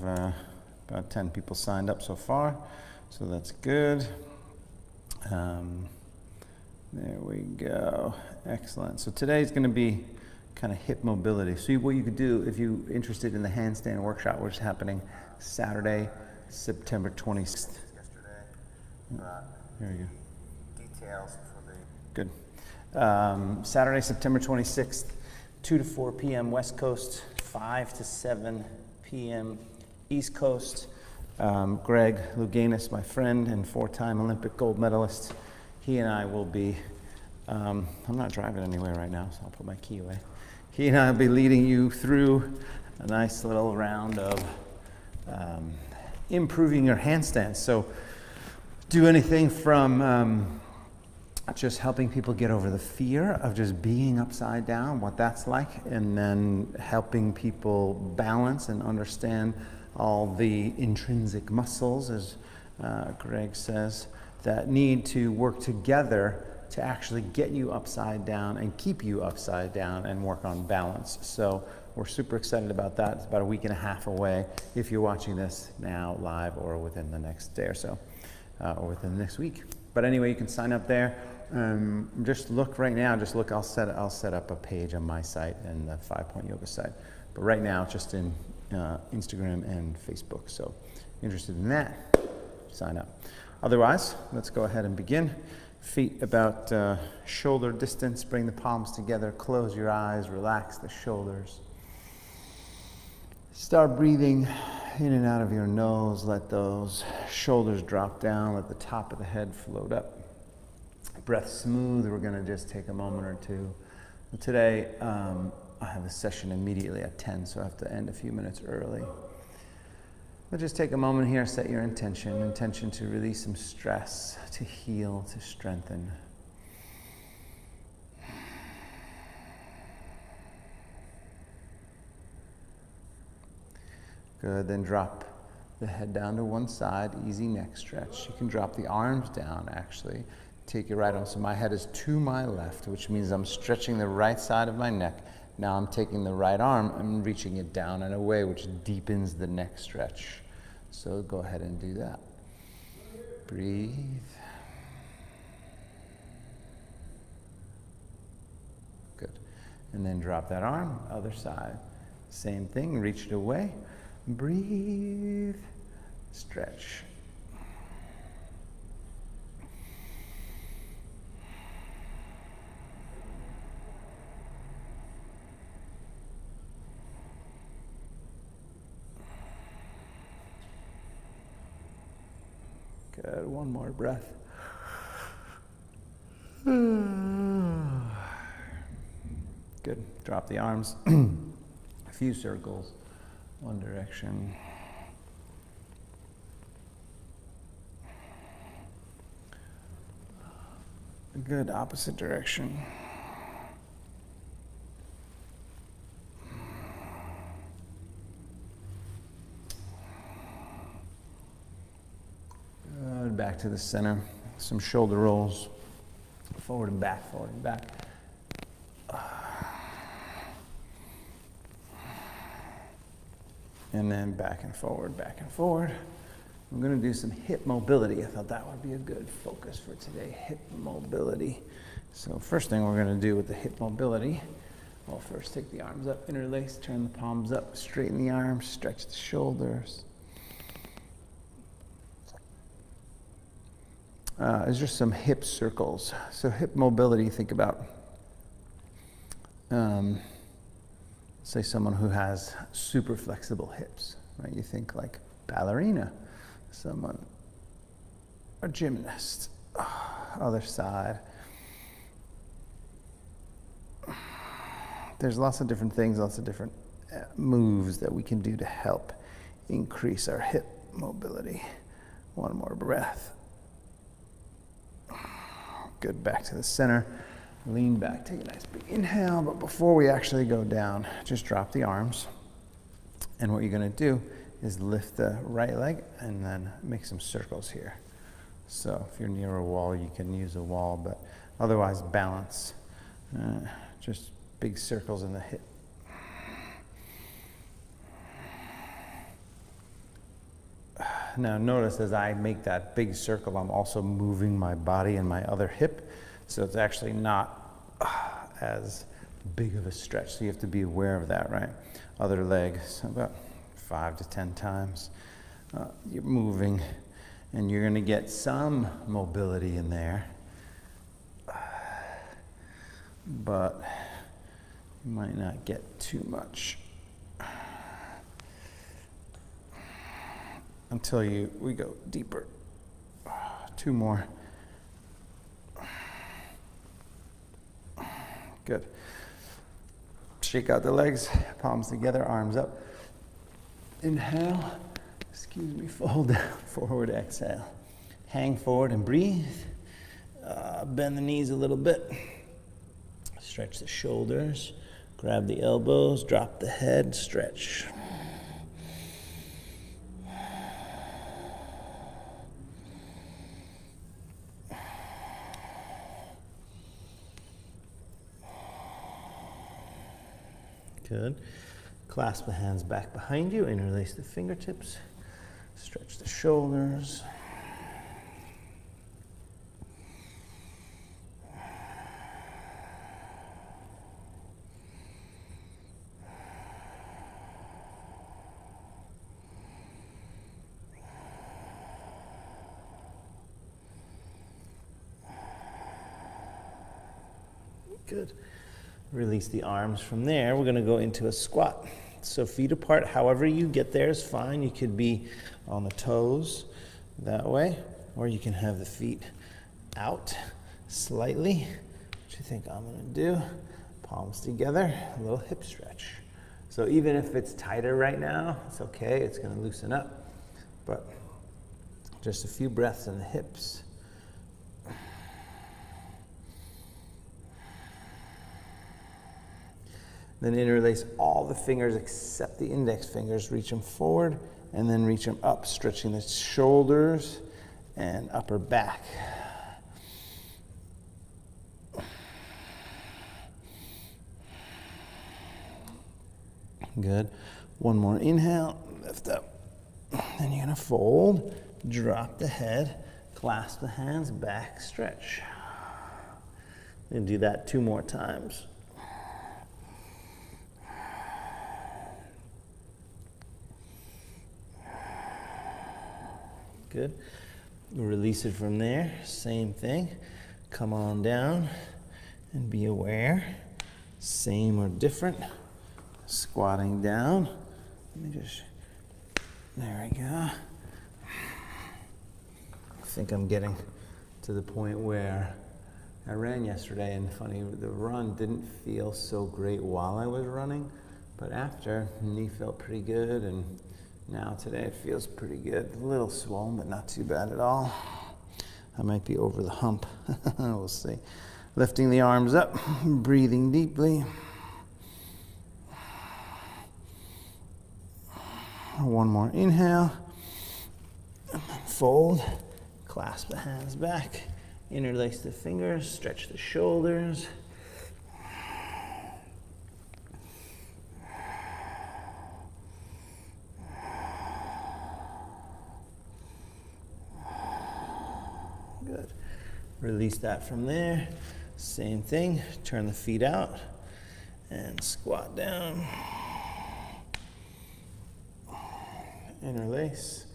about 10 people signed up so far, so that's good. There we go. Excellent. So today's going to be kind of hip mobility. So what you could do if you're interested in the handstand workshop, which is happening Saturday, September 26th. Here we go. Details for the... Good. Saturday, September 26th, 2 to 4 p.m. West Coast, 5 to 7 p.m. East Coast. Greg Louganis, my friend and 4-time Olympic gold medalist, he and I will be, I'm not driving anywhere right now, so I'll put my key away. He and I will be leading you through a nice little round of improving your handstands. So do anything from just helping people get over the fear of just being upside down, what that's like, and then helping people balance and understand all the intrinsic muscles, as Greg says, that need to work together to actually get you upside down and keep you upside down and work on balance. So we're super excited about that. It's about a week and a half away if you're watching this now live or within the next day or so, or within the next week. But anyway, you can sign up there. Just look right now, I'll set up a page on my site and the 5-Point Yoga site. But right now, just in Instagram and Facebook. So interested in that, sign up. Otherwise, let's go ahead and begin. Feet about shoulder distance, bring the palms together, close your eyes, relax the shoulders. Start breathing in and out of your nose, let those shoulders drop down, let the top of the head float up. Breath smooth, we're gonna just take a moment or two. Today, I have a session immediately at 10, so I have to end a few minutes early. But just take a moment here, set your intention to release some stress, to heal, to strengthen. Good, then drop the head down to one side, easy neck stretch. You can drop the arms down, actually. Take your right arm, so my head is to my left, which means I'm stretching the right side of my neck. Now I'm taking the right arm and reaching it down and away, which deepens the neck stretch. So go ahead and do that. Breathe. Good. And then drop that arm, other side. Same thing, reach it away. Breathe. Stretch. Good, one more breath. Good, drop the arms. A few circles, one direction. Good, opposite direction. Good, back to the center. Some shoulder rolls. Forward and back, forward and back. And then back and forward, back and forward. I'm going to do some hip mobility. I thought that would be a good focus for today, hip mobility. So first thing we're going to do with the hip mobility, well, first take the arms up, interlace, turn the palms up, straighten the arms, stretch the shoulders. There's just some hip circles. So hip mobility, think about, say someone who has super flexible hips, right? You think like ballerina, someone, a gymnast, other side. There's lots of different things, lots of different moves that we can do to help increase our hip mobility. One more breath. Good, back to the center. Lean back, take a nice big inhale, but before we actually go down, just drop the arms. And what you're gonna do is lift the right leg and then make some circles here. So if you're near a wall, you can use a wall, but otherwise balance. Just big circles in the hip. Now notice as I make that big circle, I'm also moving my body and my other hip, so it's actually not as big of a stretch. So you have to be aware of that, right? Other leg, so about 5 to 10 times. You're moving, and you're going to get some mobility in there, but you might not get too much until we go deeper. 2 more. Good. Shake out the legs, palms together, arms up. Inhale, fold down, forward, exhale. Hang forward and breathe. Bend the knees a little bit. Stretch the shoulders, grab the elbows, drop the head, stretch. Good. Clasp the hands back behind you, interlace the fingertips, stretch the shoulders. Good. Release the arms from there. We're going to go into a squat. So feet apart, however you get there is fine. You could be on the toes that way, or you can have the feet out slightly. What you think I'm going to do? Palms together, a little hip stretch. So even if it's tighter right now, it's okay. It's going to loosen up. But just a few breaths in the hips. Then interlace all the fingers except the index fingers. Reach them forward and then reach them up, stretching the shoulders and upper back. Good. One more inhale, lift up. Then you're going to fold, drop the head, clasp the hands, back stretch. And do that 2 more times. Good. Release it from there. Same thing. Come on down and be aware. Same or different. Squatting down. Let me just, there we go. I think I'm getting to the point where I ran yesterday, and funny, the run didn't feel so great while I was running, but after, knee felt pretty good, and now today it feels pretty good. A little swollen, but not too bad at all. I might be over the hump. We'll see. Lifting the arms up, breathing deeply. One more inhale. And then fold. Clasp the hands back. Interlace the fingers. Stretch the shoulders. Good. Release that from there. Same thing. Turn the feet out and squat down. Interlace.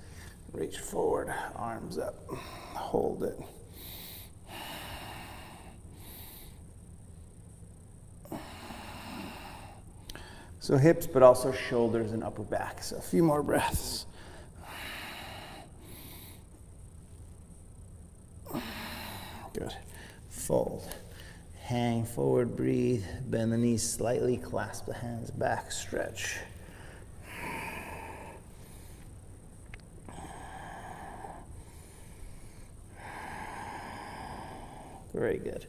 Reach forward. Arms up. Hold it. So hips, but also shoulders and upper back. So a few more breaths. Good. Fold. Hang forward, breathe. Bend the knees slightly, clasp the hands back, stretch. Very good.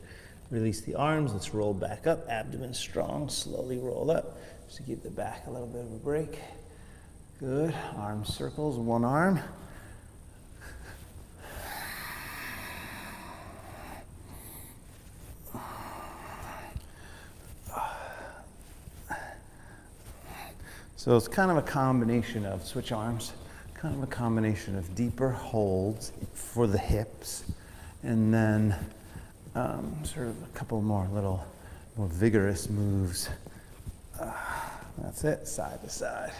Release the arms. Let's roll back up. Abdomen strong. Slowly roll up. Just to keep the back a little bit of a break. Good. Arm circles. One arm. So it's kind of a combination of switch arms, kind of a combination of deeper holds for the hips, and then sort of a couple more little more vigorous moves. That's it, side to side.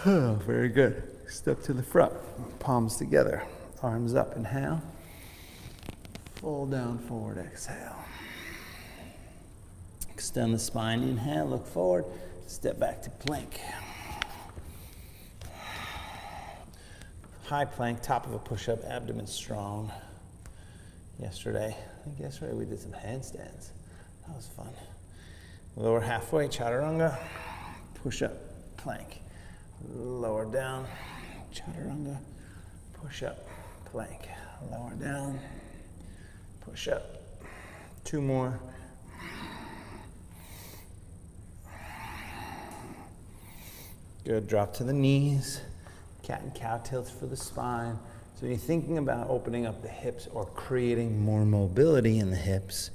Oh, very good. Step to the front, palms together, arms up, inhale. Full down, forward, exhale. Extend the spine, inhale, look forward, step back to plank. High plank, top of a push-up, abdomen strong. I think yesterday we did some handstands. That was fun. Lower halfway, chaturanga, push-up, plank. Lower down, chaturanga, push-up, plank. Lower down, push-up. 2 more. Good, drop to the knees. Cat and cow tilts for the spine. So when you're thinking about opening up the hips or creating more mobility in the hips,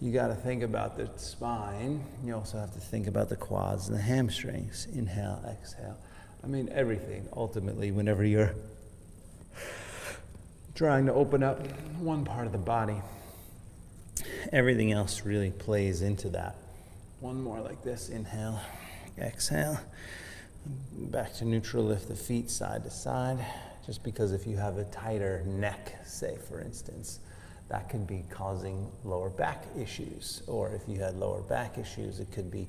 you got to think about the spine. You also have to think about the quads and the hamstrings. Inhale, exhale. I mean, everything, ultimately, whenever you're trying to open up one part of the body, everything else really plays into that. One more like this. Inhale, exhale. Back to neutral, lift the feet side to side. Just because if you have a tighter neck, say for instance, that could be causing lower back issues. Or if you had lower back issues, it could be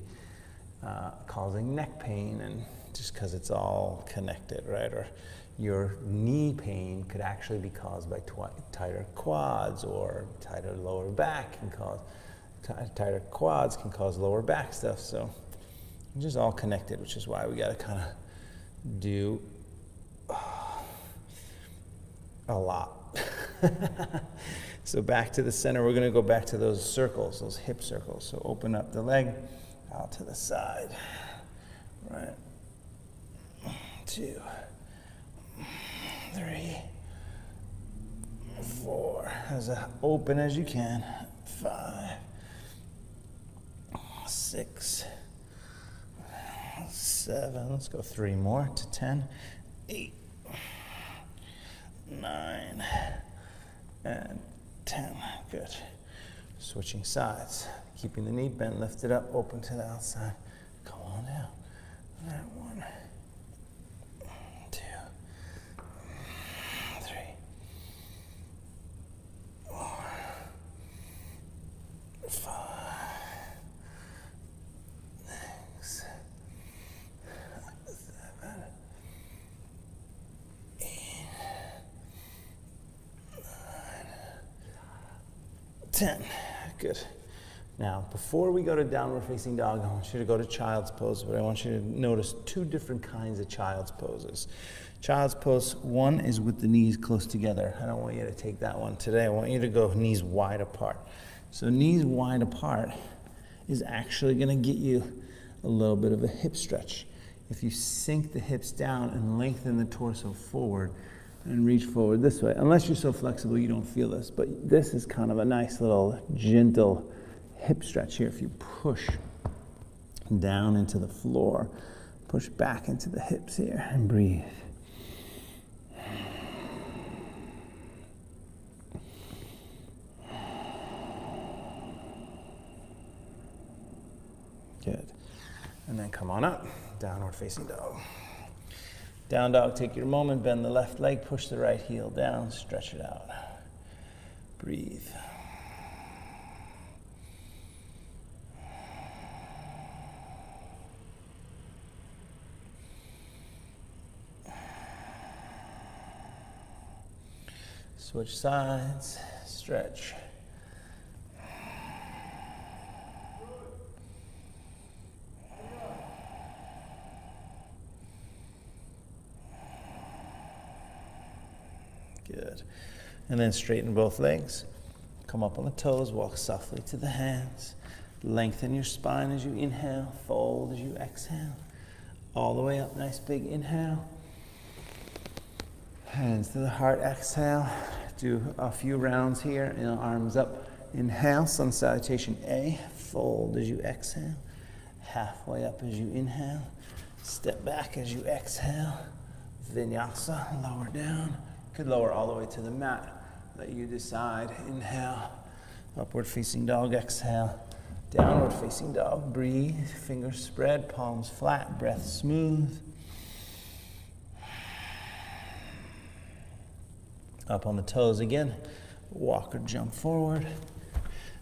causing neck pain, and just because it's all connected, right? Or your knee pain could actually be caused by tighter quads, or tighter lower back can cause, tighter quads can cause lower back stuff. So it's just all connected, which is why we got to kind of do a lot. So back to the center, we're going to go back to those circles, those hip circles. So open up the leg, out to the side, right, 2, 3, 4, as open as you can, 5, 6, 7, let's go 3 more to 10, 8, 9, and 10. Good. Switching sides, keeping the knee bent, lift it up, open to the outside. Come on down. All right, 1, 2, 3, 4, 5, 6, 7, 8, 9, 10. Good. Now, before we go to downward facing dog, I want you to go to child's pose, but I want you to notice 2 different kinds of child's poses. Child's pose 1 is with the knees close together. I don't want you to take that one today. I want you to go knees wide apart. So knees wide apart is actually going to get you a little bit of a hip stretch. If you sink the hips down and lengthen the torso forward and reach forward this way, unless you're so flexible you don't feel this, but this is kind of a nice little gentle hip stretch here. If you push down into the floor, push back into the hips here, and breathe. Good. And then come on up, downward facing dog. Down dog, take your moment, bend the left leg, push the right heel down, stretch it out. Breathe. Switch sides, stretch. Good. And then straighten both legs. Come up on the toes, walk softly to the hands. Lengthen your spine as you inhale, fold as you exhale. All the way up, nice big inhale. Hands to the heart, exhale. Do a few rounds here, arms up. Inhale, sun salutation A. Fold as you exhale. Halfway up as you inhale. Step back as you exhale. Vinyasa, lower down. Could lower all the way to the mat. Let you decide. Inhale, upward facing dog, exhale. Downward facing dog, breathe. Fingers spread, palms flat, breath smooth. Up on the toes again. Walk or jump forward.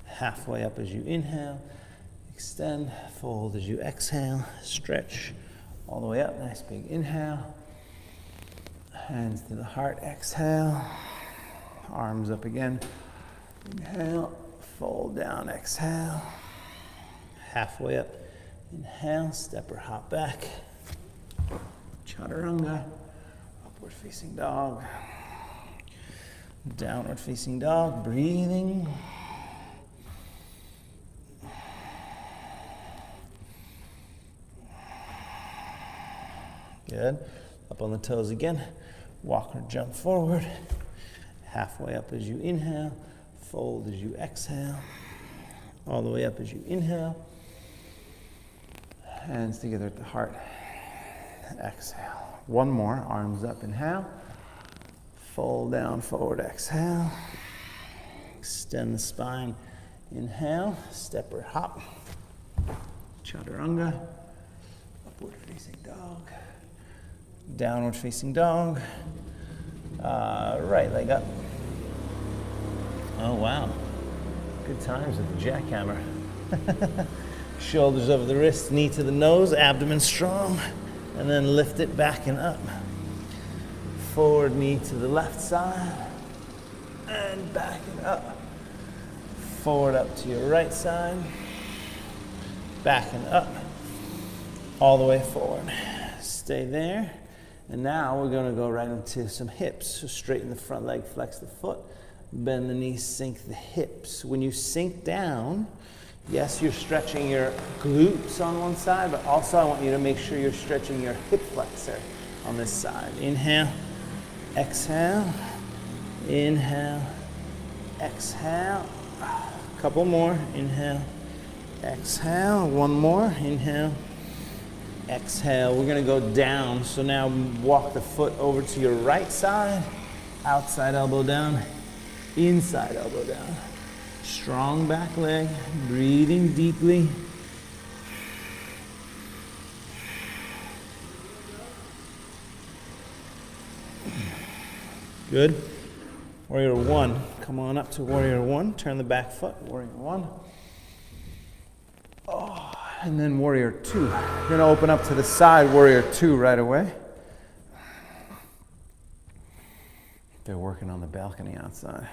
Halfway up as you inhale. Extend, fold as you exhale. Stretch all the way up. Nice big inhale. Hands to the heart, exhale. Arms up again. Inhale, fold down, exhale. Halfway up. Inhale, step or hop back. Chaturanga. Upward facing dog. Downward facing dog, breathing. Good. Up on the toes again. Walk or jump forward. Halfway up as you inhale. Fold as you exhale. All the way up as you inhale. Hands together at the heart. Exhale. One more. Arms up. Inhale. Fold down, forward, exhale. Extend the spine. Inhale, step or hop. Chaturanga. Upward facing dog. Downward facing dog. Right leg up. Oh, wow. Good times with the jackhammer. Shoulders over the wrists, knee to the nose, abdomen strong. And then lift it back and up. Forward knee to the left side, and back and up. Forward up to your right side, back and up, all the way forward. Stay there. And now we're going to go right into some hips. So straighten the front leg, flex the foot, bend the knees, sink the hips. When you sink down, yes, you're stretching your glutes on one side, but also I want you to make sure you're stretching your hip flexor on this side. Inhale. Exhale, inhale, exhale, couple more, inhale, exhale, one more, inhale, exhale. We're gonna go down, so now walk the foot over to your right side, outside elbow down, inside elbow down. Strong back leg, breathing deeply. Good. Warrior one. Come on up to warrior one. Turn the back foot. Warrior one. Oh, and then warrior two. You're going to open up to the side. Warrior two right away. They're working on the balcony outside.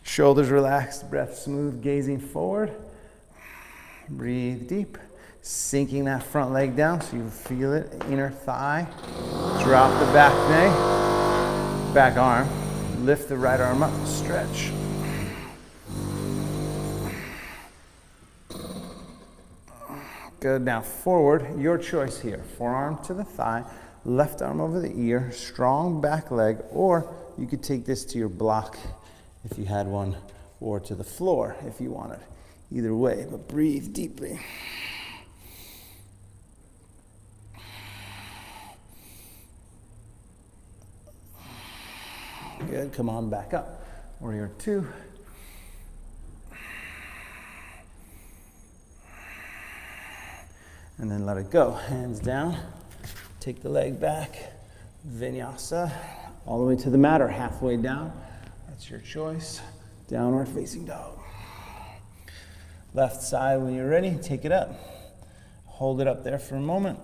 Shoulders relaxed. Breath smooth. Gazing forward. Breathe deep. Sinking that front leg down so you feel it. Inner thigh. Drop the back knee. Back arm, lift the right arm up, stretch. Good, now forward, your choice here. Forearm to the thigh, left arm over the ear, strong back leg, or you could take this to your block if you had one, or to the floor if you wanted. Either way, but breathe deeply. Good, come on back up. Warrior two. And then let it go. Hands down. Take the leg back. Vinyasa. All the way to the mat or halfway down. That's your choice. Downward facing dog. Left side when you're ready, take it up. Hold it up there for a moment.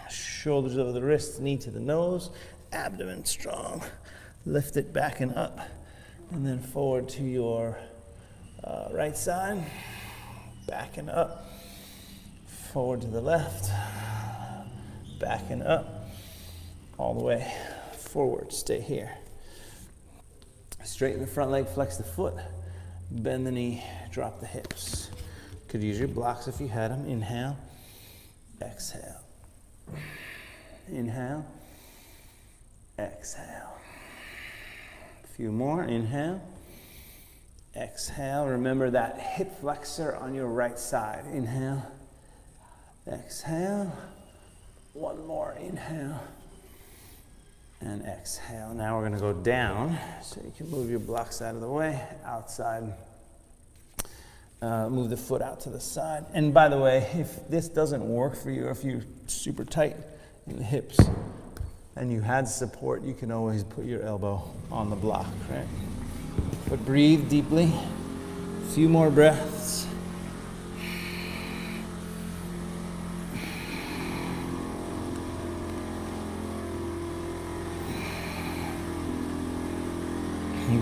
Shoulders over the wrists, knee to the nose, abdomen strong. Lift it back and up, and then forward to your right side, back and up, forward to the left, back and up, all the way forward. Stay here. Straighten the front leg, flex the foot, bend the knee, drop the hips. Could use your blocks if you had them. Inhale, exhale. Inhale, exhale. A few more. Inhale, exhale. Remember that hip flexor on your right side. Inhale, exhale. One more. Inhale and exhale. Now we're going to go down, so you can move your blocks out of the way, outside. Move the foot out to the side. And by the way, if this doesn't work for you, if you're super tight in the hips and you had support, you can always put your elbow on the block, right? But breathe deeply. A few more breaths.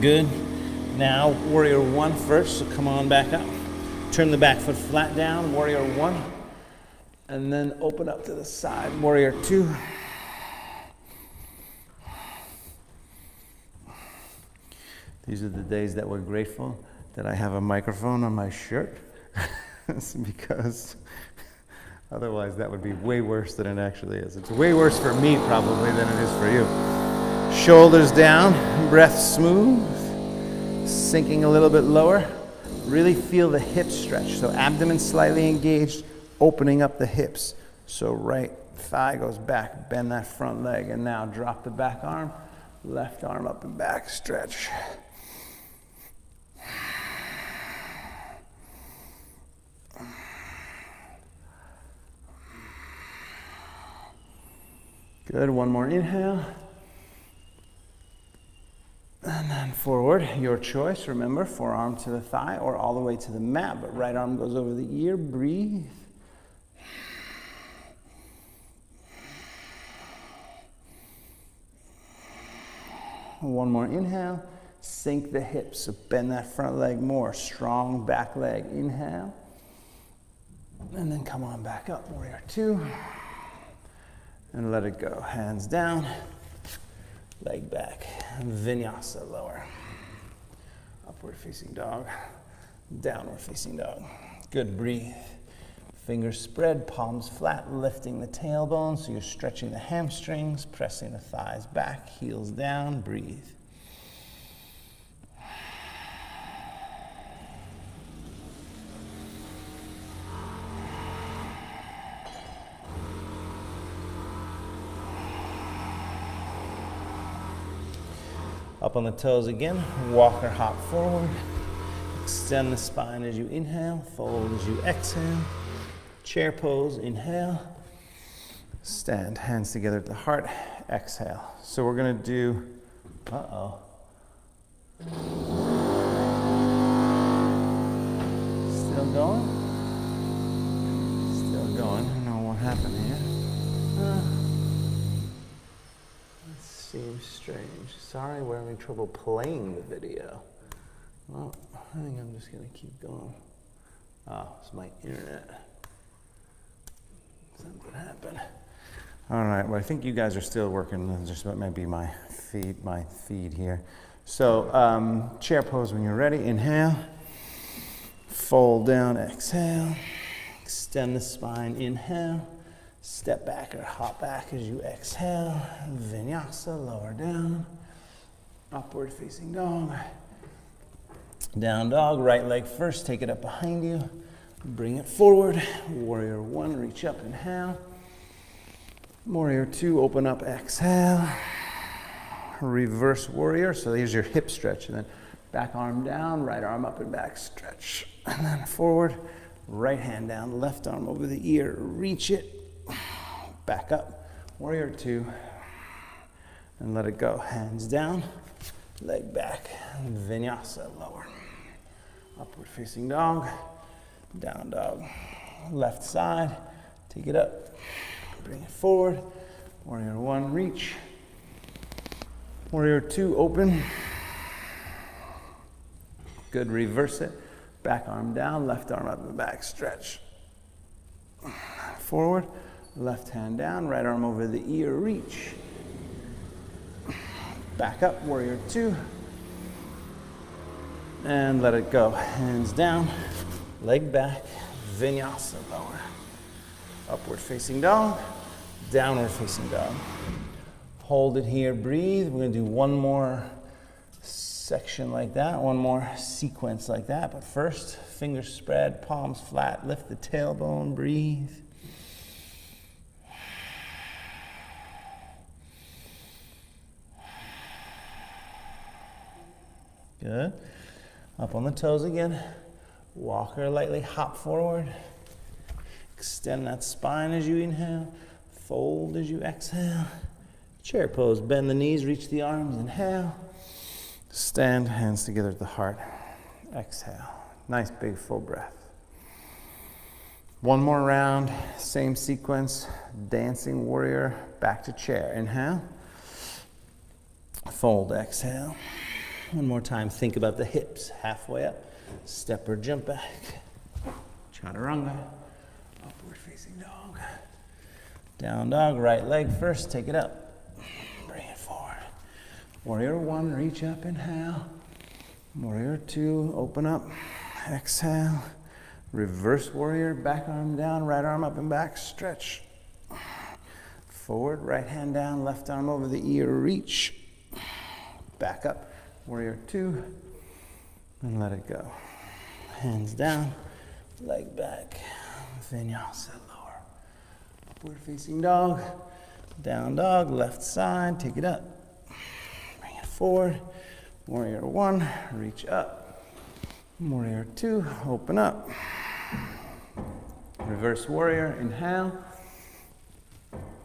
Good. Now, warrior one first, so come on back up. Turn the back foot flat down, warrior one. And then open up to the side, warrior two. These are the days that we're grateful that I have a microphone on my shirt. Because otherwise that would be way worse than it actually is. It's way worse for me probably than it is for you. Shoulders down, breath smooth, sinking a little bit lower. Really feel the hips stretch. So abdomen slightly engaged, opening up the hips. So right thigh goes back, bend that front leg, and now drop the back arm, left arm up and back, stretch. Good, one more inhale. And then forward, your choice. Remember, forearm to the thigh or all the way to the mat, but right arm goes over the ear. Breathe. One more inhale. Sink the hips, so bend that front leg more. Strong back leg. Inhale. And then come on back up, warrior two. And let it go. Hands down. Leg back, Vinyasa lower. Upward facing dog, downward facing dog. Good, breathe. Fingers spread, palms flat, lifting the tailbone, so you're stretching the hamstrings, pressing the thighs back, heels down, breathe. Up on the toes again, walk or hop forward. Extend the spine as you inhale, fold as you exhale. Chair pose, inhale. Stand, hands together at the heart, exhale. So we're gonna do, Still going? Still going, I don't know what happened here. Seems strange. Sorry, we're having trouble playing the video. Well, I think I'm just gonna keep going. Oh, it's my internet. Something happened. All right, well, I think you guys are still working. Just maybe my feed here. So, chair pose when you're ready. Inhale. Fold down, exhale. Extend the spine, inhale. Step back or hop back as you exhale. Vinyasa, lower down. Upward facing dog. Down dog, right leg first, take it up behind you. Bring it forward. Warrior one, reach up, inhale. Warrior two, open up, exhale. Reverse warrior, so here's your hip stretch. And then back arm down, right arm up and back, stretch. And then forward, right hand down, left arm over the ear, reach it. Back up, warrior two, and let it go. Hands down, leg back, Vinyasa lower. Upward facing dog, down dog. Left side, take it up, bring it forward. Warrior one, reach. Warrior two, open. Good, reverse it. Back arm down, left arm up and back, stretch. Forward. Left hand down, right arm over the ear, reach. Back up, warrior two. And let it go. Hands down, leg back, Vinyasa, lower. Upward facing dog, downward facing dog. Hold it here, breathe. We're gonna do one more section like that, one more sequence like that. But first, fingers spread, palms flat, lift the tailbone, breathe. Good. Up on the toes again. Walk or lightly hop forward. Extend that spine as you inhale. Fold as you exhale. Chair pose. Bend the knees, reach the arms. Inhale. Stand, hands together at the heart. Exhale. Nice big full breath. One more round. Same sequence. Dancing warrior. Back to chair. Inhale. Fold. Exhale. One more time, think about the hips, halfway up, step or jump back, chaturanga, upward facing dog, down dog, right leg first, take it up, bring it forward, warrior one, reach up, inhale, warrior two, open up, exhale, reverse warrior, back arm down, right arm up and back, stretch, forward, right hand down, left arm over the ear, reach, back up, warrior two, and let it go. Hands down, leg back, Vinyasa, lower. Upward facing dog, down dog, left side, take it up. Bring it forward. Warrior one, reach up. Warrior two, open up. Reverse warrior, inhale.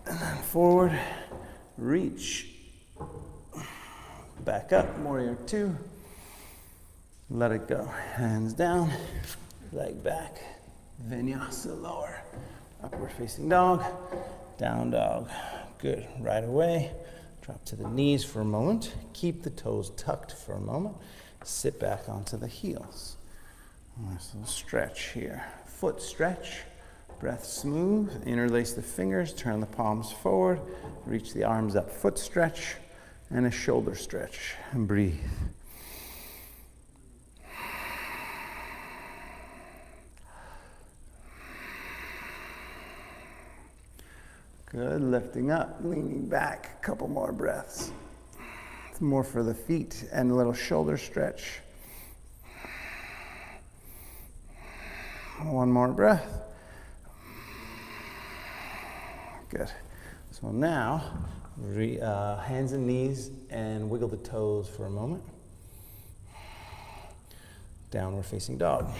And then forward, reach. Back up, warrior two. Let it go. Hands down, leg back. Vinyasa, lower. Upward facing dog, down dog. Good. Right away, drop to the knees for a moment. Keep the toes tucked for a moment. Sit back onto the heels. Nice little stretch here. Foot stretch. Breath smooth. Interlace the fingers. Turn the palms forward. Reach the arms up. Foot stretch. And a shoulder stretch, and breathe. Good, lifting up, leaning back, a couple more breaths. It's more for the feet and a little shoulder stretch. One more breath. Good. So now, hands and knees and wiggle the toes for a moment. Downward facing dog.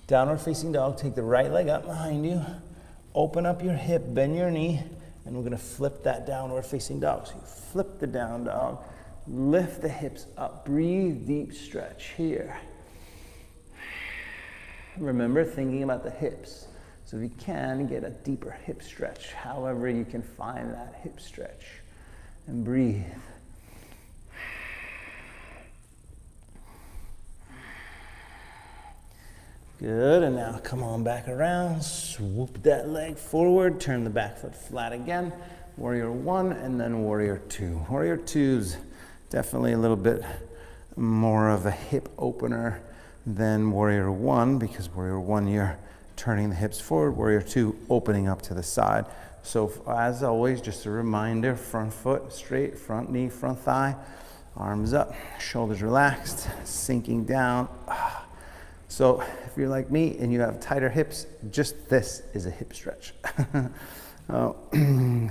Downward facing dog, take the right leg up behind you. Open up your hip, bend your knee, and we're gonna flip that downward facing dog. So you flip the down dog, lift the hips up, breathe deep stretch here. Remember thinking about the hips. So if you can, get a deeper hip stretch, however you can find that hip stretch. And breathe. Good, and now come on back around, swoop that leg forward, turn the back foot flat again. Warrior one, and then warrior two. Warrior two's definitely a little bit more of a hip opener than warrior one, because warrior one, you're turning the hips forward, warrior two, opening up to the side. So as always, just a reminder, front foot straight, front knee, front thigh, arms up, shoulders relaxed, sinking down. So if you're like me and you have tighter hips, just this is a hip stretch.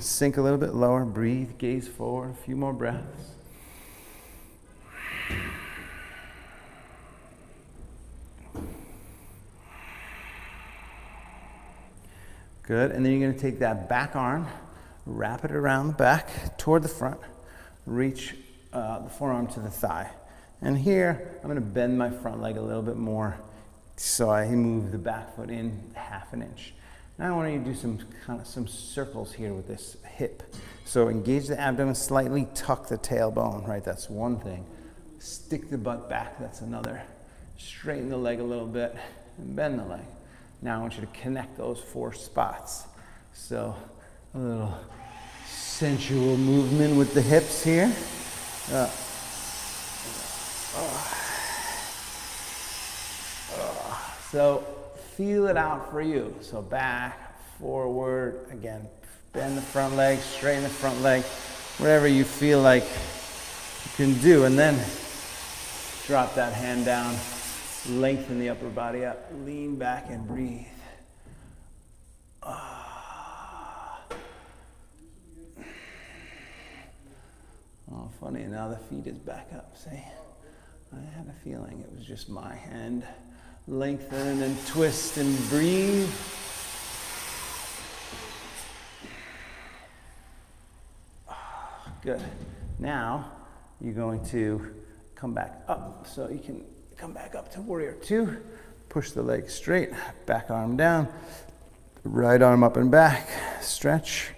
Sink a little bit lower, breathe, gaze forward, a few more breaths. Good, and then you're gonna take that back arm, wrap it around the back, toward the front, reach the forearm to the thigh. And here, I'm gonna bend my front leg a little bit more, so I move the back foot in 1/2 an inch. Now I want you to do some circles here with this hip. So engage the abdomen slightly, tuck the tailbone, right? That's one thing. Stick the butt back, that's another. Straighten the leg a little bit and bend the leg. Now I want you to connect those 4 spots. So a little sensual movement with the hips here. So feel it out for you. So back, forward, again, bend the front leg, straighten the front leg, whatever you feel like you can do. And then drop that hand down, lengthen the upper body up, lean back and breathe. Oh, funny, now the feet is back up, see? I had a feeling it was just my hand. Lengthen and twist and breathe. Good. Now, you're going to come back up. So you can come back up to warrior two. Push the leg straight, back arm down, right arm up and back, stretch.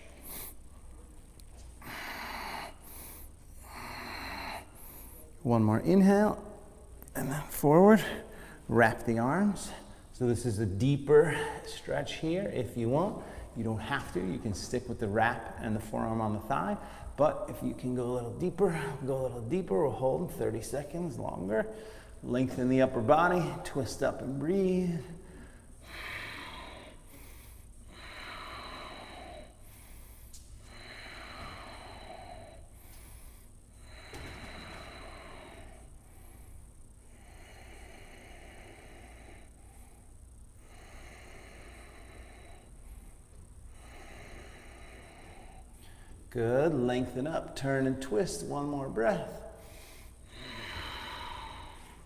One more inhale, and then forward. Wrap the arms. So this is a deeper stretch here if you want. You don't have to. You can stick with the wrap and the forearm on the thigh. But if you can go a little deeper, we'll hold 30 seconds longer. Lengthen the upper body, twist up and breathe. Good, lengthen up, turn and twist, one more breath.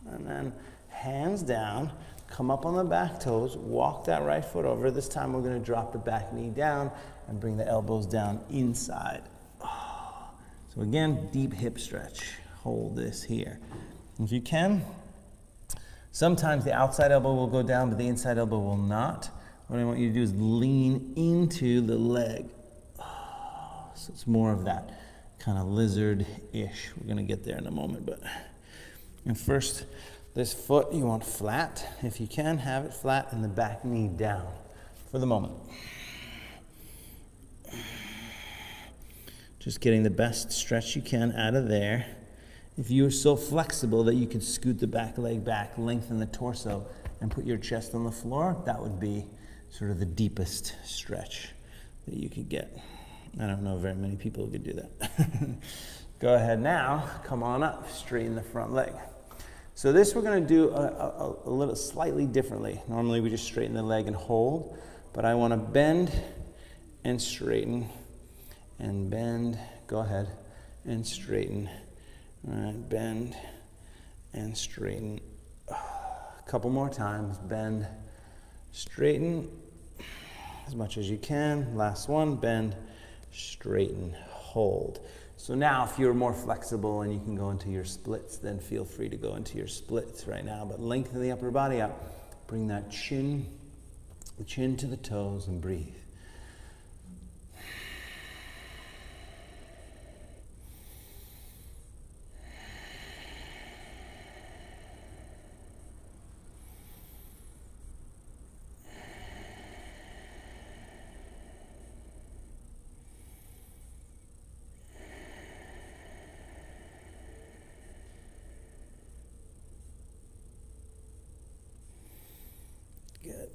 And then hands down, come up on the back toes, walk that right foot over. This time we're gonna drop the back knee down and bring the elbows down inside. So again, deep hip stretch. Hold this here. If you can, sometimes the outside elbow will go down, but the inside elbow will not. What I want you to do is lean into the leg. So it's more of that kind of lizard-ish. We're gonna get there in a moment, but and first, this foot you want flat. If you can, have it flat and the back knee down for the moment. Just getting the best stretch you can out of there. If you're so flexible that you could scoot the back leg back, lengthen the torso, and put your chest on the floor, that would be sort of the deepest stretch that you could get. I don't know very many people who could do that. Go ahead now, come on up, straighten the front leg. So this we're gonna do a little slightly differently. Normally we just straighten the leg and hold, but I wanna bend and straighten, and bend, go ahead, and straighten. All right, bend and straighten. A couple more times, bend, straighten, as much as you can. Last one, bend, straighten, hold. So now if you're more flexible and you can go into your splits, then feel free to go into your splits right now, but lengthen the upper body up, bring that chin, the chin to the toes, and breathe. Good.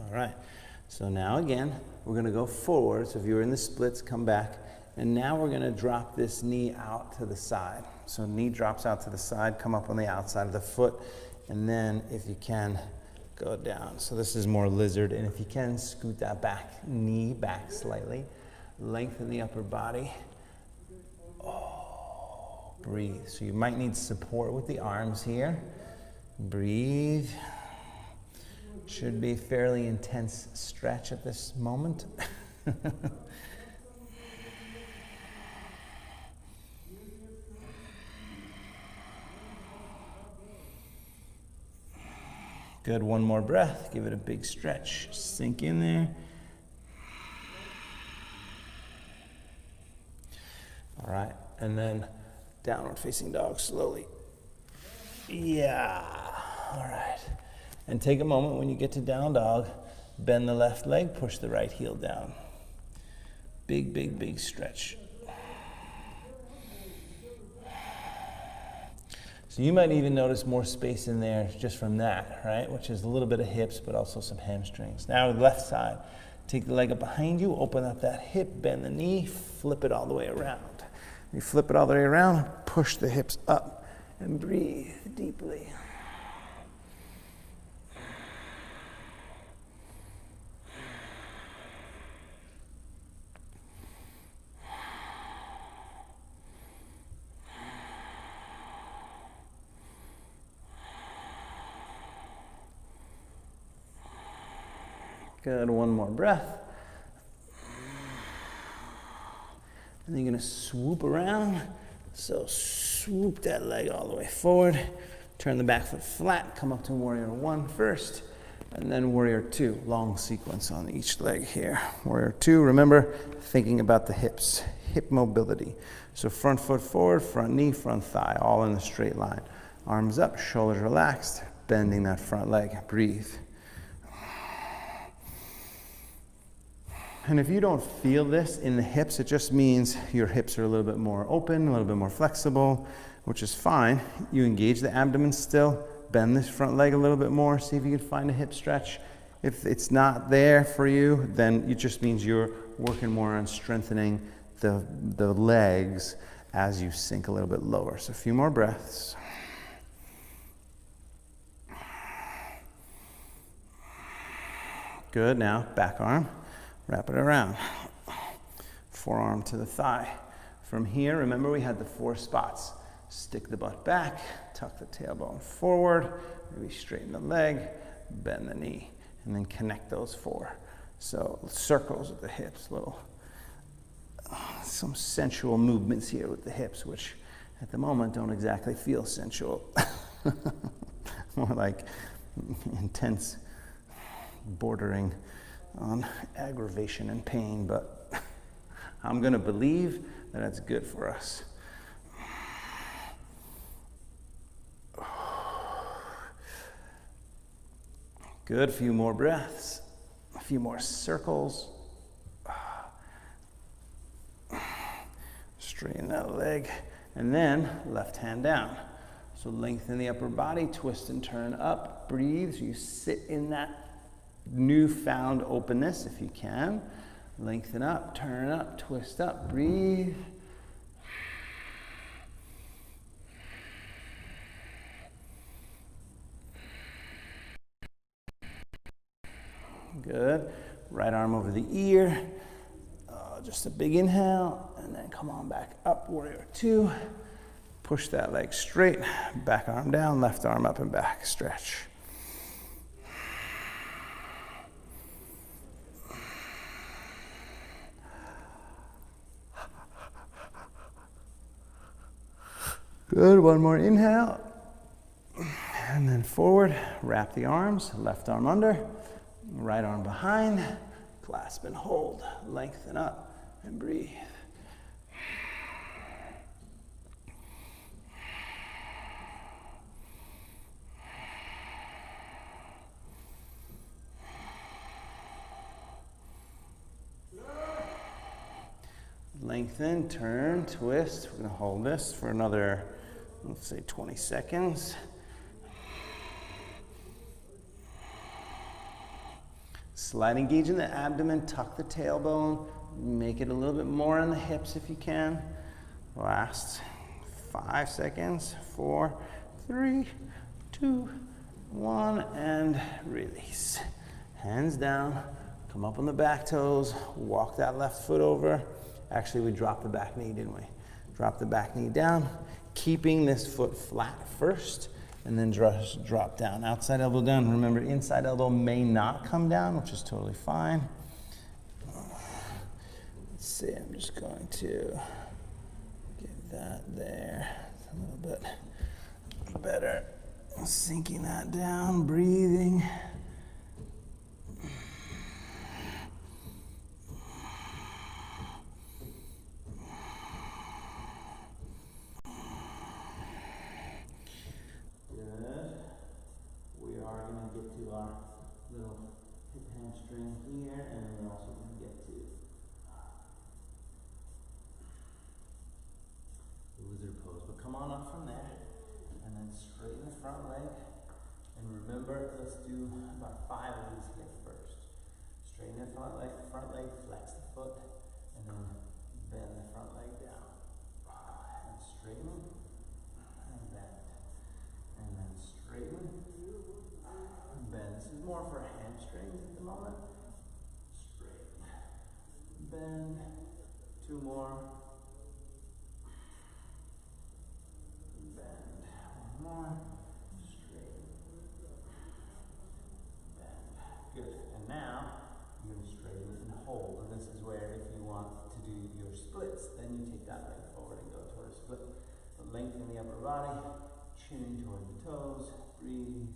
All right. So now again, we're going to go forward. So if you're in the splits, come back. And now we're going to drop this knee out to the side. So knee drops out to the side, come up on the outside of the foot. And then if you can, go down. So this is more lizard. And if you can, scoot that back knee back slightly. Lengthen the upper body. Breathe. So you might need support with the arms here. Breathe. Should be a fairly intense stretch at this moment. Good, one more breath. Give it a big stretch. Sink in there. All right, and then downward facing dog slowly. Yeah, all right. And take a moment when you get to down dog, bend the left leg, push the right heel down. Big, big, big stretch. So you might even notice more space in there just from that, right? Which is a little bit of hips, but also some hamstrings. Now left side, take the leg up behind you, open up that hip, bend the knee, flip it all the way around. You flip it all the way around, push the hips up, and breathe deeply. Good, one more breath. And then you're gonna swoop around. So swoop that leg all the way forward. Turn the back foot flat, come up to warrior one first, and then warrior two. Long sequence on each leg here. Warrior two, remember, thinking about the hips, hip mobility. So front foot forward, front knee, front thigh, all in a straight line. Arms up, shoulders relaxed, bending that front leg. Breathe. And if you don't feel this in the hips, it just means your hips are a little bit more open, a little bit more flexible, which is fine. You engage the abdomen still, bend this front leg a little bit more, see if you can find a hip stretch. If it's not there for you, then it just means you're working more on strengthening the legs as you sink a little bit lower. So a few more breaths. Good, now back arm. Wrap it around. Forearm to the thigh. From here, remember we had the 4 spots. Stick the butt back, tuck the tailbone forward, maybe straighten the leg, bend the knee, and then connect those 4. So circles with the hips, some sensual movements here with the hips, which at the moment don't exactly feel sensual. More like intense, bordering on aggravation and pain, but I'm going to believe that it's good for us. Good, a few more breaths, a few more circles. Straighten that leg, and then left hand down. So lengthen the upper body, twist and turn up, breathe. So you sit in that newfound openness if you can. Lengthen up, turn up, twist up, breathe. Good. Right arm over the ear. Just a big inhale, and then come on back up, warrior two. Push that leg straight, back arm down, left arm up and back, stretch. Good, one more inhale. And then forward, wrap the arms, left arm under, right arm behind, clasp and hold, lengthen up and breathe. Lengthen, turn, twist. We're going to hold this for another, let's say 20 seconds. Slight engage in the abdomen, tuck the tailbone, make it a little bit more on the hips if you can. Last 5 seconds, 4, 3, 2, 1, and release. Hands down, come up on the back toes, walk that left foot over. Actually, we dropped the back knee, didn't we? Drop the back knee down, keeping this foot flat first, and then just drop down. Outside elbow down. Remember, inside elbow may not come down, which is totally fine. Let's see, I'm just going to get that there. It's a little bit better. Sinking that down, breathing. straighten the front leg. And remember, let's do about 5 of these here first. Straighten the front leg, flex the foot, and then bend the front leg down. And straighten, and bend. And then straighten, and bend. This is more for hamstrings at the moment. Straighten, bend, 2 more. Bend, 1 more. Straighten, bend. Good. And now, you're going to straighten and hold, and this is where if you want to do your splits, then you take that leg forward and go toward a split. But lengthen the upper body, chin toward the toes, breathe.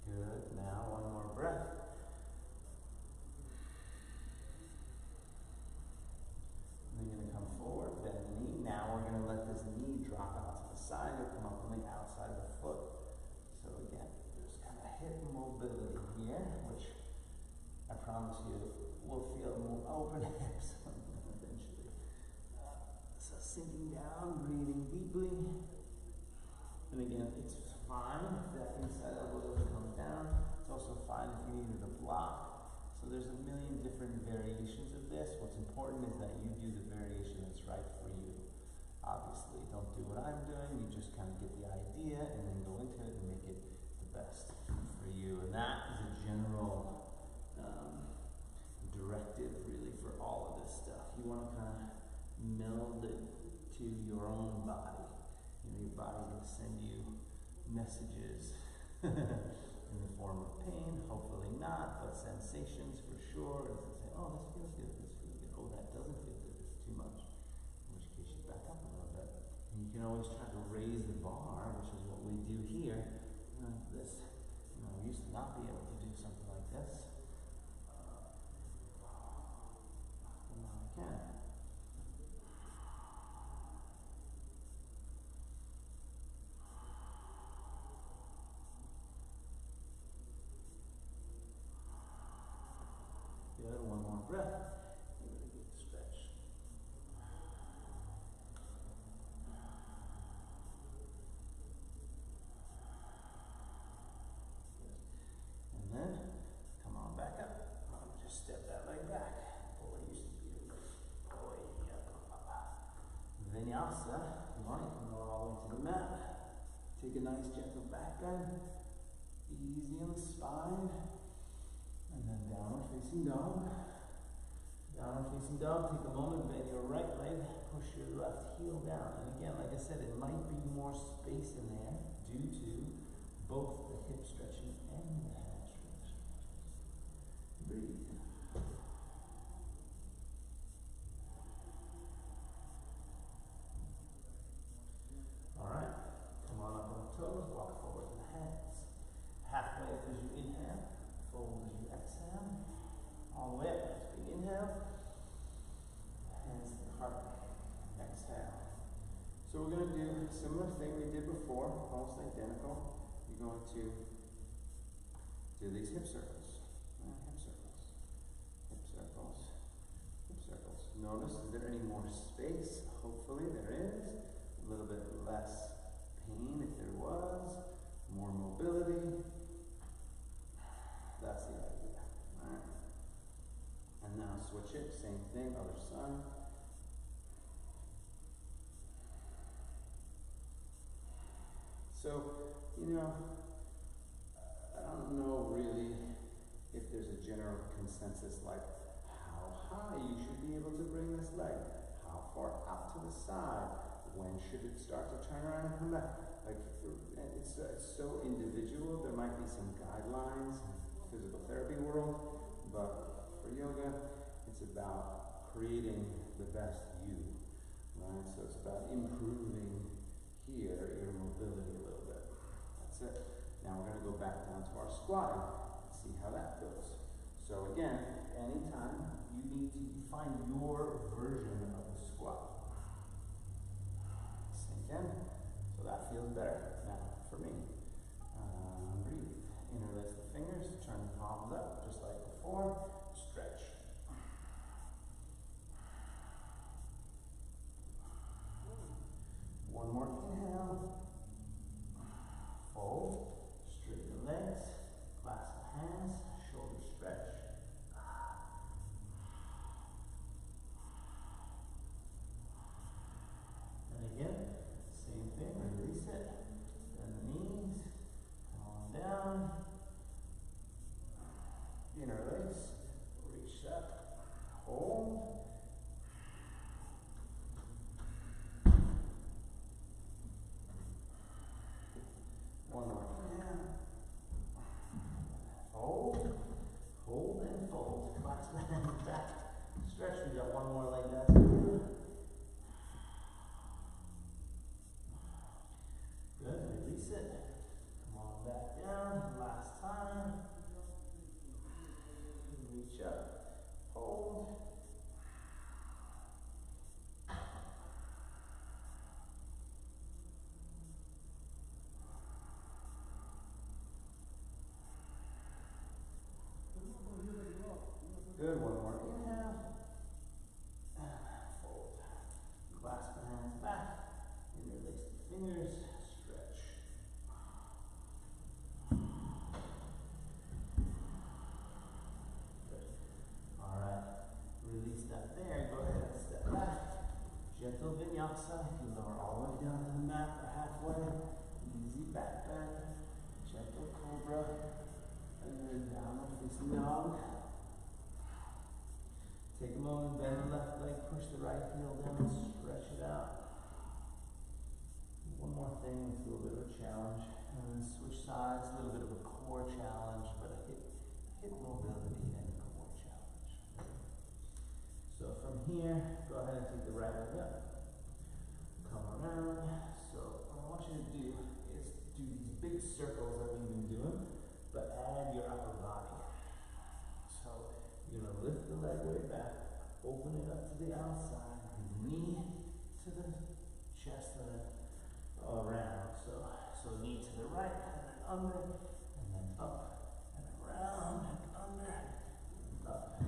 Good. Now, 1 more breath. And then you're going to come forward, bend the knee. Now we're going to let this knee drop out to the side. You'll come up on the outside of the foot. So again, there's kind of hip mobility here, which I promise you will feel more open hips eventually. So sinking down, breathing deeply. And again, it's fine if that inside elbow comes down. It's also fine if you needed a block. So there's a million different variations of this. What's important is that you do the variation that's right for you. Obviously, don't do what I'm doing. You just kind of get the idea and then go into it and make it the best for you. And that is a general directive really for all of this stuff. You want to kind of meld it to your own body. You know, your body's going to send you messages in the form of pain, hopefully not, but sensations for sure. It's going to say, oh, this feels good, this feels good. Oh, that doesn't feel good, it's too much. In which case you back up a little bit. And you can always try to raise the bar, which is what we do here. This, we used to not be able to do something like this. But now I can. Good, 1 more breath. Give it a good stretch. Good. And then, come on back up. Just step that leg back. Boy, you used to be boy, Vinyasa. Come on, you can go all the way to the mat. Take a nice gentle back bend. Easy on the spine. And then downward facing dog. Downward facing dog. Take a moment, bend your right leg, push your left heel down. And again, like I said, it might be more space in there due to both the hip stretching and the hamstring stretches. Breathe. All right. Come on up on the toes, walk forward with the hands. Halfway up as you inhale. Fold as you exhale, all the way up. Nice big inhale, hands to the heart, exhale. So we're going to do a similar thing we did before, almost identical. You're going to do these hip circles, hip circles, hip circles, hip circles. Notice, is there any more space? Hopefully there is. A little bit less pain if there was, more mobility. That's the idea. Alright. And now switch it, same thing, other side. So, I don't know really if there's a general consensus like how high you should be able to bring this leg, how far out to the side, when should it start to turn around and come back. Like, it's so individual. There might be some guidelines. Physical therapy world, but for yoga, it's about creating the best you. All right, so it's about improving here, your mobility a little bit. That's it. Now we're going to go back down to our squatting and see how that feels. So again, anytime you need to find your version of the squat. Sink in. So that feels better. Now for me, breathe. Interlace the fingers, turn the palms up just like before. Stretch. One more inhale. Fold. Straighten the legs. Clasp the hands. Shoulder stretch. And again, same thing. Release it. Bend the knees. Come on down. Interlace. Reach up. Hold. One more inhale. Hold. Hold and fold. Clasp the hands back. Stretch. We got one more like that to do. Good. Release it. Come on back down. Last time. Reach up. Hold. Good. One more inhale. Fold. Clasp the hands back. Interlace the fingers. Stretch. Good. All right. Release that there. Go ahead and step back. Gentle Vinyasa. You lower all the way down to the mat or halfway. Easy back bend. Gentle cobra. And then downward facing dog. Take a moment, bend the left leg, push the right heel down, stretch it out. One more thing, it's a little bit of a challenge. And then switch sides, a little bit of a core challenge, but a hip mobility and a core challenge. So from here, go ahead and take the right leg up. Come around. So what I want you to do is do these big circles that we've been doing, but add your upper body. So you're going to lift the leg way back, open it up to the outside, knee to the chest, and then around. So knee to the right, and then under, and then up, and around, and under, and up, and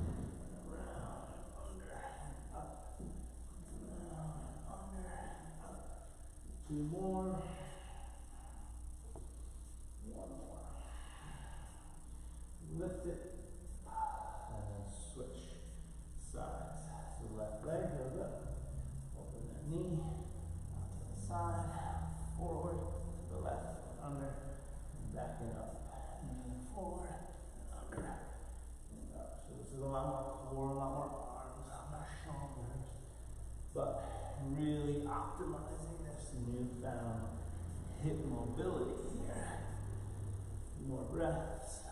around, and under, and up, and around, and under, and up. Two more. One more. Lift it. And then switch sides. So left leg goes up. Open that knee. Onto the side. Forward. To the left. And under. And back and up. And then forward. And under. And up. So this is a lot more core, a lot more arms, a lot more shoulders. But really optimizing this newfound hip mobility here. More breaths.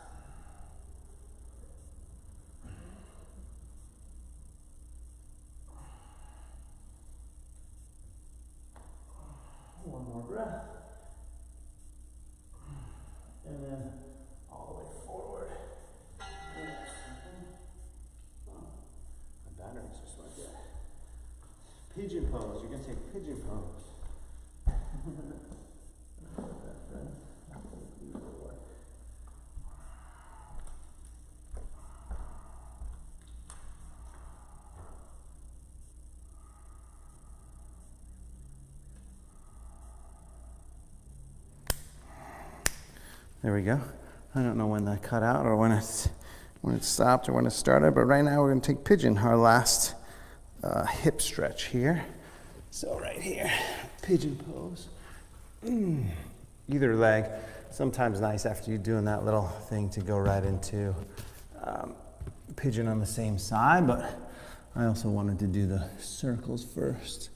One more breath. And then all the way forward. My batteries just went dead. Pigeon pose. You're going to take pigeon pose. There we go. I don't know when that cut out or when it stopped or when it started, but right now we're going to take pigeon, our last hip stretch here. So right here, pigeon pose. Either leg. Sometimes nice after you're doing that little thing to go right into pigeon on the same side, but I also wanted to do the circles first.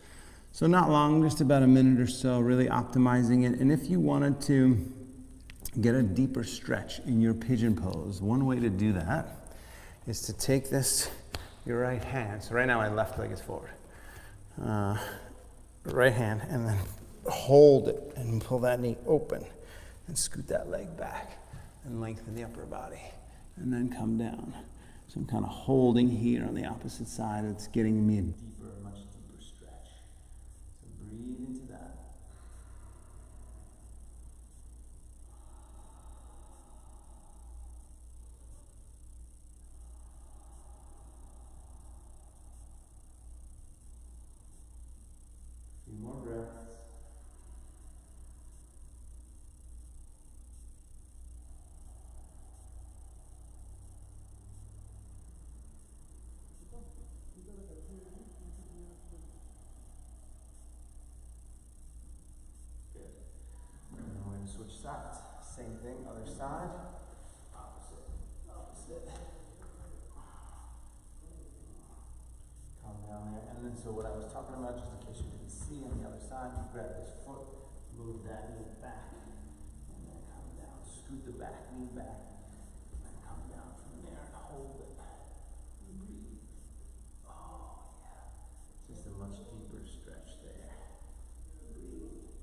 So not long, just about a minute or so, really optimizing it. And if you wanted to get a deeper stretch in your pigeon pose, one way to do that is to take this, your right hand. So right now my left leg is forward. right hand, and then hold it and pull that knee open and scoot that leg back and lengthen the upper body and then come down. So I'm kind of holding here on the opposite side. It's getting me a deeper, much deeper stretch. So breathe into that. A few more breaths. Switch sides. Same thing, other side. Opposite, opposite. Come down there. And then, so what I was talking about, just in case you didn't see on the other side, you grab this foot, move that knee back, and then come down. Scoot the back knee back, and then come down from there and hold it. Breathe. Oh, yeah. Just a much deeper stretch there. Breathe.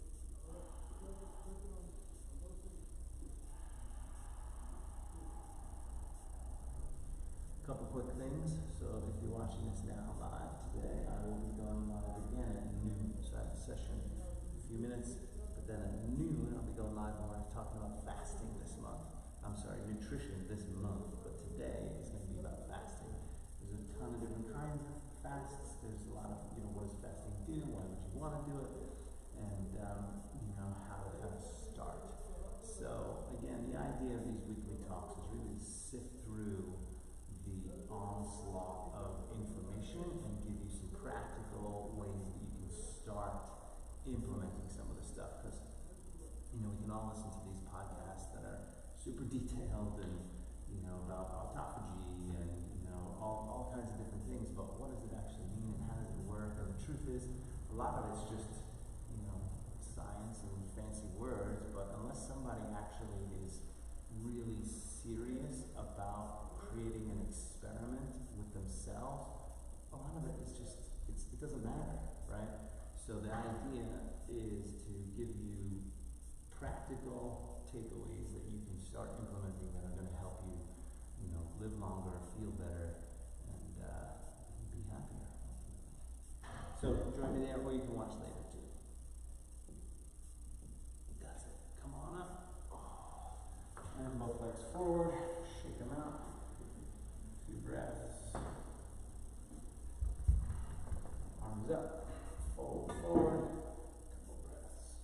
Couple quick things. So if you're watching this now live today, I will be going live again at noon. So I have a session in a few minutes, but then at noon I'll be going live more talking about fasting this month. I'm sorry, nutrition this month, but today is going to be about fasting. There's a ton of different kinds of fasts. There's a lot of, what does fasting do? Why would you want to do it? And how to kind of start. So again, the idea of these weekly talks is really to sift through the onslaught of information and give you some practical ways that you can start implementing some of the stuff. Because, we can all listen to these podcasts that are super detailed and, about autophagy and, all kinds of different things, but what does it actually mean and how does it work? And the truth is, a lot of it's just, science and fancy words, but unless somebody actually is really serious about creating an experiment with themselves, a lot of it is just, it doesn't matter, right? So the idea is to give you practical takeaways that you can start implementing that are going to help you, live longer, feel better, and be happier. So join me there, or you can watch later too. That's it. Come on up. And both legs forward. Shake them out. A few breaths. Arms up. Fold forward. Couple breaths.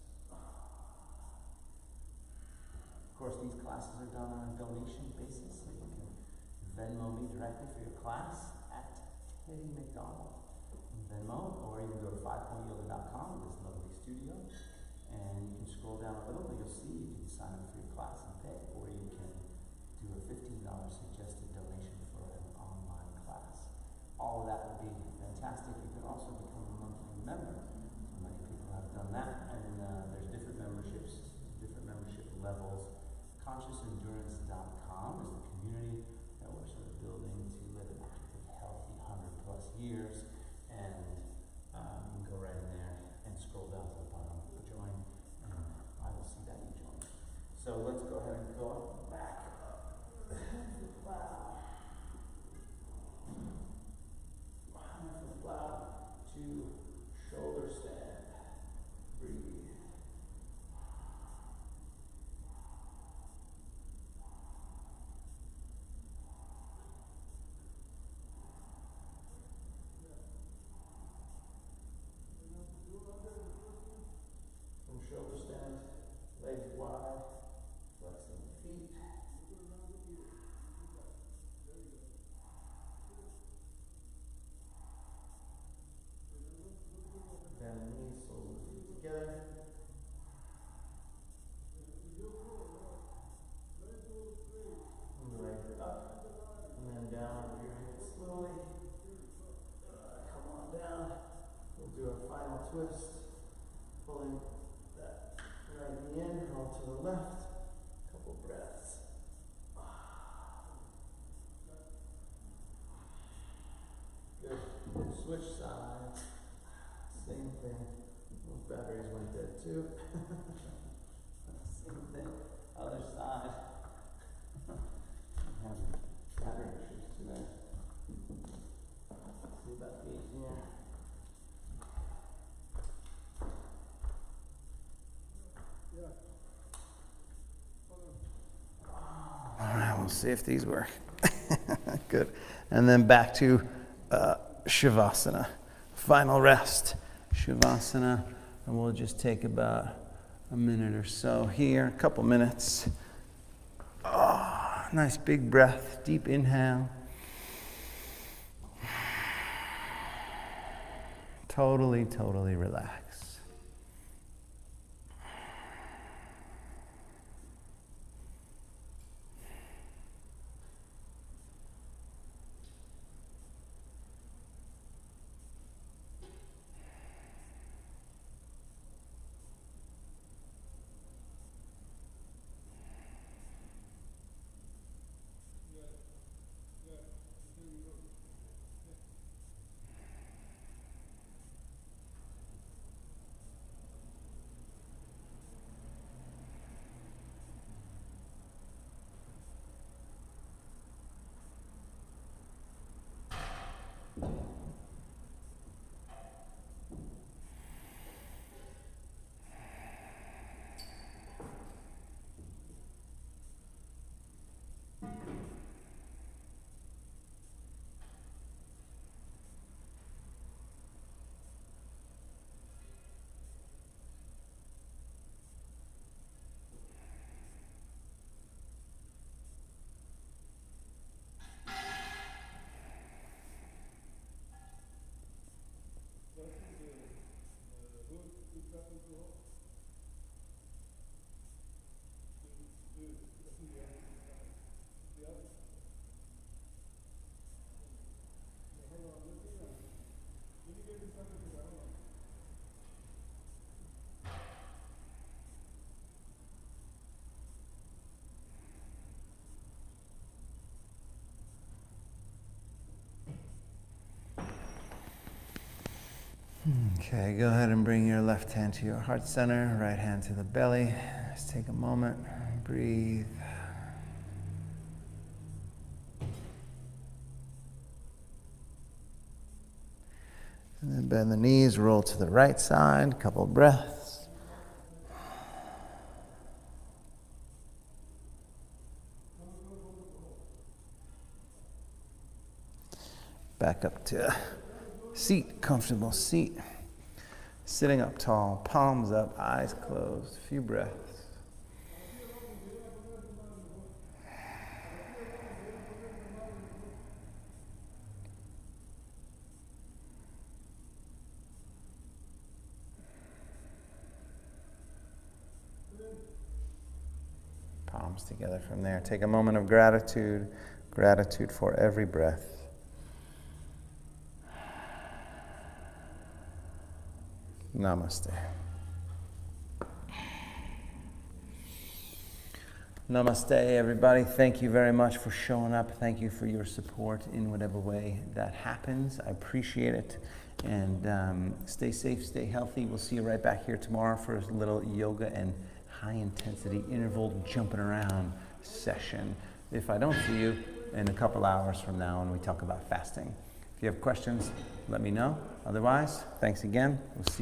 Of course, these classes are done on a donation basis, so you can Venmo me directly for your class at Teddy McDonald. Venmo, or you can go to 5pointyoga.com. This lovely studio. And you can scroll down a little bit, you'll see you can sign up for your class and pay, or you can do a $15 suggested donation for an online class. All of that would be fantastic. You can also become a monthly member. So many people have done that, and there's different memberships, different membership levels. ConsciousEndurance.com is the community that we're sort of building to live an active, healthy 100+ years, and you can go right in there and scroll down to the bottom, join, and I will see that you join. So let's go ahead and go up, back up. Wow. Behind the plow to shoulder stand. Breathe. From shoulder stand, legs wide, flexing the feet. Bend the knees, soles of the feet together. And the legs up, and then down with your hands slowly. Come on down. We'll do a final twist. Pulling that right knee in, roll to the left. Couple breaths. Good. Switch sides. Same thing. batteries went dead too. Same thing, other side. I'm having battery issues today. See about these here. All right, we'll see if these work. Good. And then back to Shavasana. Final rest. Shavasana. And we'll just take about a minute or so here, a couple minutes. Oh, nice big breath, deep inhale. Totally, totally relax. Okay, go ahead and bring your left hand to your heart center, right hand to the belly. Just take a moment, breathe. And then bend the knees, roll to the right side, couple breaths. Back up to seat, comfortable seat. Sitting up tall, palms up, eyes closed, a few breaths. Palms together from there. Take a moment of gratitude, gratitude for every breath. Namaste. Namaste, everybody. Thank you very much for showing up. Thank you for your support in whatever way that happens. I appreciate it. And stay safe, stay healthy. We'll see you right back here tomorrow for a little yoga and high-intensity interval jumping around session. If I don't see you, in a couple hours from now when we talk about fasting. If you have questions, let me know. Otherwise, thanks again. We'll see you.